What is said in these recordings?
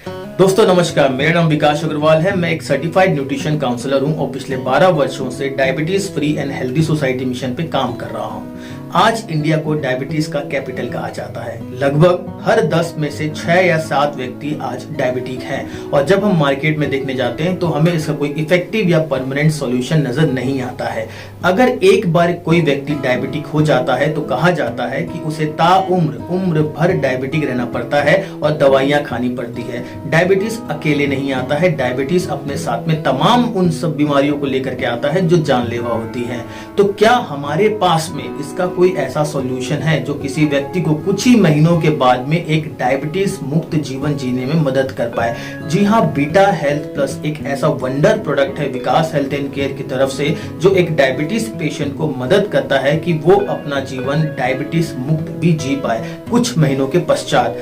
दोस्तों नमस्कार, मेरा नाम विकास अग्रवाल है। मैं एक सर्टिफाइड न्यूट्रिशन काउंसलर हूं और पिछले 12 वर्षों से diabetes free and healthy society mission पे काम कर रहा हूं। आज इंडिया को डायबिटीज का कैपिटल कहा जाता है। लगभग हर 10 में से 6 या 7 व्यक्ति आज डायबिटिक हैं और जब हम मार्केट में देखने जाते हैं तो हमें इसका कोई इफेक्टिव या परमानेंट सॉल्यूशन नजर नहीं आता है। अगर एक बार कोई व्यक्ति डायबिटिक हो जाता है तो कहा जाता है कि उसे उम्र भर डायबिटिक रहना पड़ता है और दवाइयां खानी पड़ती है। डायबिटीज अकेले नहीं आता है, डायबिटीज अपने साथ में तमाम उन सब बीमारियों को लेकर के आता है जो जानलेवा होती है। तो क्या हमारे पास में इसका कोई ऐसा सॉल्यूशन है जो किसी व्यक्ति को कुछ ही महीनों के बाद में एक डायबिटीज मुक्त जीवन जीने में मदद कर पाए? जी हाँ, बीटा हेल्थ प्लस एक ऐसा वंडर प्रोडक्ट है विकास हेल्थ एंड केयर की तरफ से जो एक डायबिटीज पेशेंट को मदद करता है कि वो अपना जीवन डायबिटीज मुक्त भी जी पाए कुछ महीनों के पश्चात।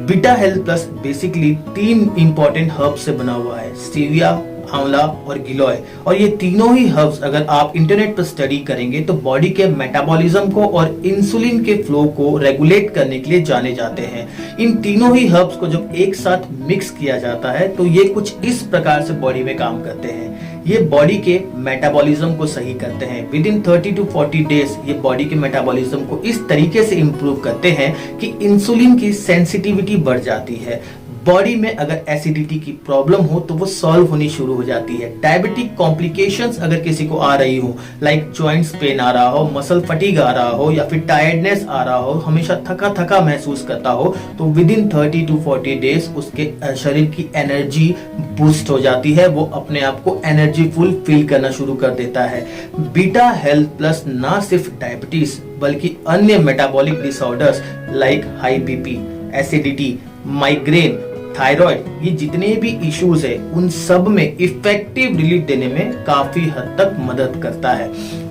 Beta Health plus basically 3 important herbs से बना हुआ है, स्टीविया, आंवला और गिलोय। और ये तीनों ही हर्ब्स अगर आप इंटरनेट पर स्टडी करेंगे तो बॉडी के मेटाबॉलिज्म को और इंसुलिन के फ्लो को रेगुलेट करने के लिए जाने जाते हैं। इन तीनों ही हर्ब्स को जब एक साथ मिक्स किया जाता है तो ये कुछ इस प्रकार से बॉडी में काम करते हैं। ये बॉडी के मेटाबॉलिज्म को सही करते हैं। विद इन 30 to 40 डेज ये बॉडी के मेटाबॉलिज्म को इस तरीके से इंप्रूव करते हैं कि इंसुलिन की सेंसिटिविटी बढ़ जाती है। बॉडी में अगर एसिडिटी की प्रॉब्लम हो तो वो सॉल्व होनी शुरू हो जाती है। डायबिटिक कॉम्प्लिकेशंस अगर किसी को आ रही हो, लाइक जॉइंट्स पेन आ रहा हो, मसल फटीग आ रहा हो या फिर टायर्डनेस आ रहा हो, हमेशा थका थका महसूस करता हो, तो विद इन 30 to 40 डेज उसके शरीर की एनर्जी बूस्ट हो जाती है। वो अपने आप को एनर्जीफुल फील करना शुरू कर देता है। बीटा हेल्थ प्लस ना सिर्फ डायबिटीज बल्कि अन्य metabolic disorders like high BP, acidity, migraine, thyroid, ये जितने भी इश्यूज है उन सब में इफेक्टिव रिलीफ देने में काफी हद तक मदद करता है।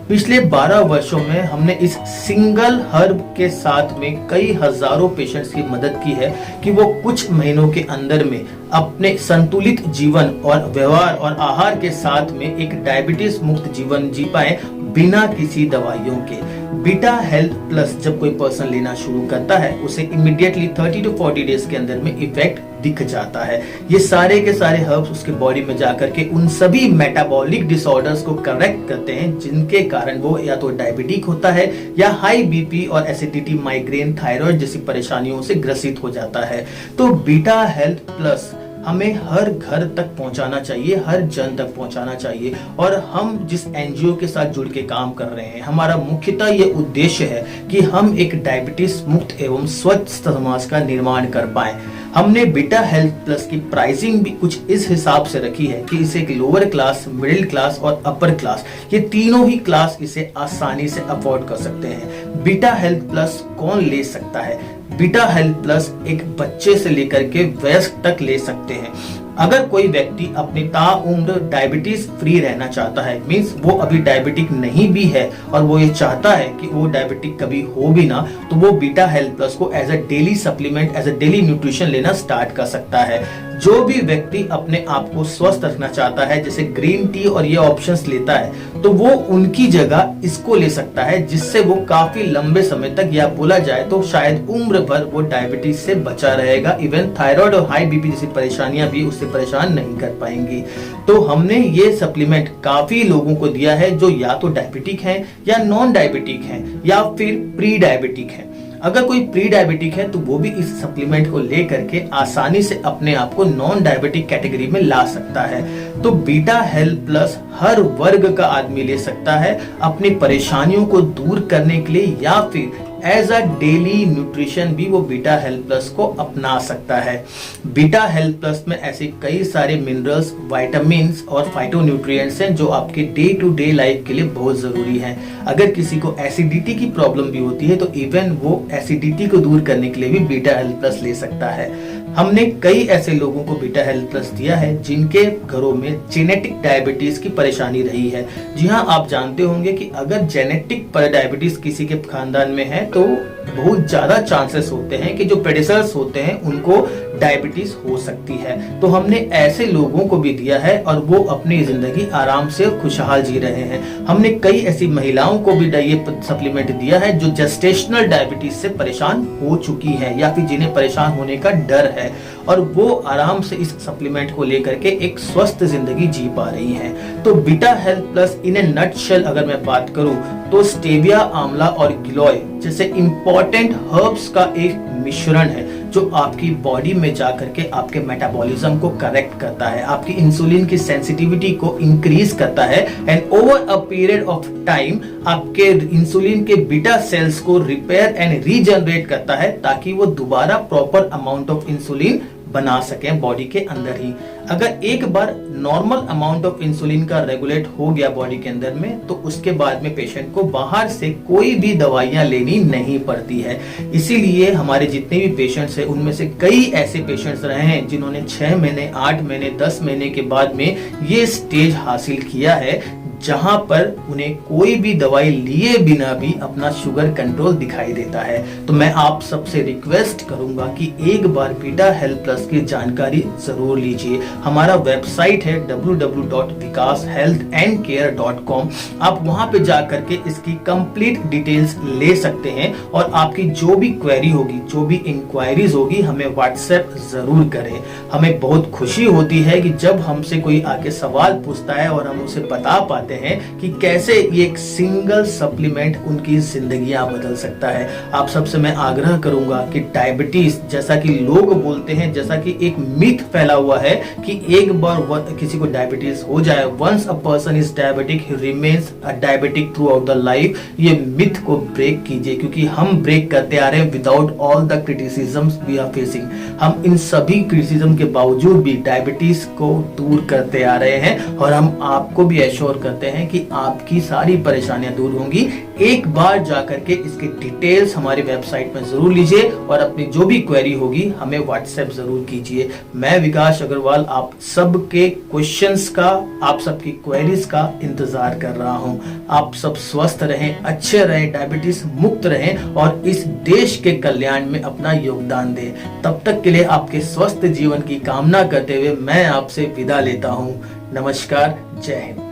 पिछले 12 वर्षों में हमने इस सिंगल हर्ब के साथ में कई हजारों पेशेंट्स की मदद की है कि वो कुछ महीनों के अंदर में अपने संतुलित जीवन और व्यवहार और आहार के साथ में एक डायबिटीज मुक्त जीवन जी पाए बिना किसी दवाइयों के। बीटा हेल्थ प्लस जब कोई पर्सन लेना शुरू करता है उसे इमीडिएटली 30 to 40 डेज के अंदर में इफेक्ट दिख जाता है। ये सारे के सारे हर्ब्स उसके बॉडी में जाकर के उन सभी मेटाबॉलिक डिसऑर्डर्स को करेक्ट करते हैं जिनके कारण वो या तो डायबिटिक होता है या हाई बीपी और एसिडिटी, माइग्रेन, थायराइड जैसी परेशानियों से ग्रसित हो जाता है। तो बीटा हेल्थ प्लस हमें हर घर तक पहुंचाना चाहिए, हर जन तक पहुंचाना चाहिए। और हम जिस एनजीओ के साथ जुड़ के काम कर रहे हैं, हमारा मुख्यतः ये उद्देश्य है कि हम एक डायबिटीज मुक्त एवं स्वच्छ समाज का निर्माण कर पाए। हमने बीटा हेल्थ प्लस की प्राइसिंग भी कुछ इस हिसाब से रखी है कि इसे एक लोअर क्लास, मिडिल क्लास और अपर क्लास, ये तीनों ही क्लास इसे आसानी से अफोर्ड कर सकते हैं। बीटा हेल्थ प्लस कौन ले सकता है? बीटा हेल्थ प्लस एक बच्चे से लेकर के वयस्क तक ले सकते हैं। अगर कोई व्यक्ति अपनी ताउम्र डायबिटीज फ्री रहना चाहता है, मींस वो अभी डायबिटिक नहीं भी है और वो ये चाहता है कि वो डायबिटिक कभी हो भी ना, तो वो बीटा हेल्थ प्लस को as a daily supplement, as a daily nutrition लेना स्टार्ट कर सकता है। जो भी व्यक्ति अपने आप को स्वस्थ रखना चाहता है, जैसे ग्रीन टी और ये ऑप्शंस लेता है, तो वो उनकी जगह इसको ले सकता है, जिससे वो काफी लंबे समय तक, या बोला जाए तो शायद उम्र भर वो डायबिटीज से बचा रहेगा। इवन थायराइड और हाई बीपी जैसी परेशानियां भी उससे परेशान नहीं कर पाएंगी। तो हमने ये सप्लीमेंट काफी लोगों को दिया है जो या तो डायबिटिक हैं या नॉन डायबिटिक हैं या फिर प्री डायबिटिक हैं। अगर कोई प्री डायबिटिक है तो वो भी इस सप्लीमेंट को ले करके आसानी से अपने आप को नॉन डायबिटिक कैटेगरी में ला सकता है। तो बीटा हेल्थ प्लस हर वर्ग का आदमी ले सकता है अपनी परेशानियों को दूर करने के लिए, या फिर एज अ डेली न्यूट्रिशन भी वो बीटा हेल्थ प्लस को अपना सकता है। बीटा हेल्थ प्लस में ऐसे कई सारे मिनरल्स, विटामिन्स और फाइटोन्यूट्रिएंट्स हैं जो आपके डे टू डे लाइफ के लिए बहुत जरूरी हैं। अगर किसी को एसिडिटी की प्रॉब्लम भी होती है तो इवन वो एसिडिटी को दूर करने के लिए भी बीटा हेल्थ प्लस ले सकता है। हमने कई ऐसे लोगों को बीटा हेल्थ प्लस दिया है जिनके घरों में जेनेटिक डायबिटीज की परेशानी रही है। जी हाँ, आप जानते होंगे कि अगर जेनेटिक डायबिटीज किसी के खानदान में है तो बहुत ज्यादा चांसेस होते हैं कि जो प्रेडेसर्स होते हैं उनको डायबिटीज हो सकती है। तो हमने ऐसे लोगों को भी दिया है और वो अपनी जिंदगी आराम से खुशहाल जी रहे हैं। हमने कई ऐसी महिलाओं को भी ये सप्लीमेंट दिया है जो जेस्टेशनल डायबिटीज से परेशान हो चुकी है या फिर जिन्हें परेशान होने का डर है, और वो आराम से इस सप्लीमेंट को लेकर के एक स्वस्थ जिंदगी जी पा रही हैं। तो बीटा हेल्थ प्लस इन ए नटशेल अगर मैं बात करूं तो स्टेविया, आंवला और गिलोय जैसे इंपॉर्टेंट हर्ब्स का एक मिश्रण है जो आपकी बॉडी में जाकर के आपके मेटाबॉलिज्म को करेक्ट करता है, आपकी इंसुलिन की सेंसिटिविटी को इंक्रीज करता है and over a period of time आपके इंसुलिन के बीटा सेल्स को रिपेयर एंड रीजनरेट करता है ताकि वो दोबारा प्रॉपर अमाउंट ऑफ इंसुलिन बना सकें बॉडी के अंदर ही। अगर एक बार नॉर्मल अमाउंट ऑफ इंसुलिन का रेगुलेट हो गया बॉडी के अंदर में तो उसके बाद में पेशेंट को बाहर से कोई भी दवाइयां लेनी नहीं पड़ती है। इसीलिए हमारे जितने भी पेशेंट्स हैं उनमें से कई ऐसे पेशेंट्स रहे हैं जिन्होंने 6 महीने, 8 महीने, 10 महीने के बाद में ये स्टेज हासिल किया है जहां पर उन्हें कोई भी दवाई लिए बिना भी अपना शुगर कंट्रोल दिखाई देता है। तो मैं आप सबसे रिक्वेस्ट करूंगा कि एक बार बीटा हेल्थ प्लस की जानकारी जरूर लीजिए। हमारा वेबसाइट है www.vikashealthandcare.com। आप वहां पे जाकर के इसकी कंप्लीट डिटेल्स ले सकते हैं और आपकी जो भी क्वेरी होगी, जो भी इंक्वायरीज होगी, हमें व्हाट्सएप जरूर करें। हमें बहुत खुशी होती है कि जब हमसे कोई आके सवाल पूछता है और हम उसे बता पाते हैं कि कैसे ये एक सिंगल सप्लीमेंट उनकी जिंदगियां बदल सकता है। आप सबसे मैं आग्रह करूंगा कि डायबिटीज जैसा कि लोग बोलते हैं, जैसा कि एक मिथ फैला हुआ है कि एक बार किसी को डायबिटीज हो जाए, once a person is diabetic ही remains a diabetic throughout the life, ये मिथ को ब्रेक कीजिए क्योंकि हम ब्रेक करते आ रहे हैं without all the criticisms we are facing. हम इन सभी क्रिटिसिज्म के बावजूद भी डायबिटीज को दूर करते आ रहे हैं और हम आपको भी एश्योर करते हैं कि आपकी सारी परेशानियां दूर होंगी। एक बार जाकर के इसकी डिटेल्स हमारी वेबसाइट में जरूर लीजिए और अपनी जो भी क्वेरी होगी हमें व्हाट्सएप जरूर कीजिए। मैं विकास अग्रवाल आप सबके क्वेश्चंस का, आप सबकी क्वेरीज का इंतजार कर रहा हूं। आप सब स्वस्थ रहें, अच्छे रहें, डायबिटीज मुक्त रहें और इस देश के कल्याण में अपना योगदान दें। तब तक के लिए आपके स्वस्थ जीवन की कामना करते हुए मैं आपसे विदा लेता हूं। नमस्कार, जय हिंद।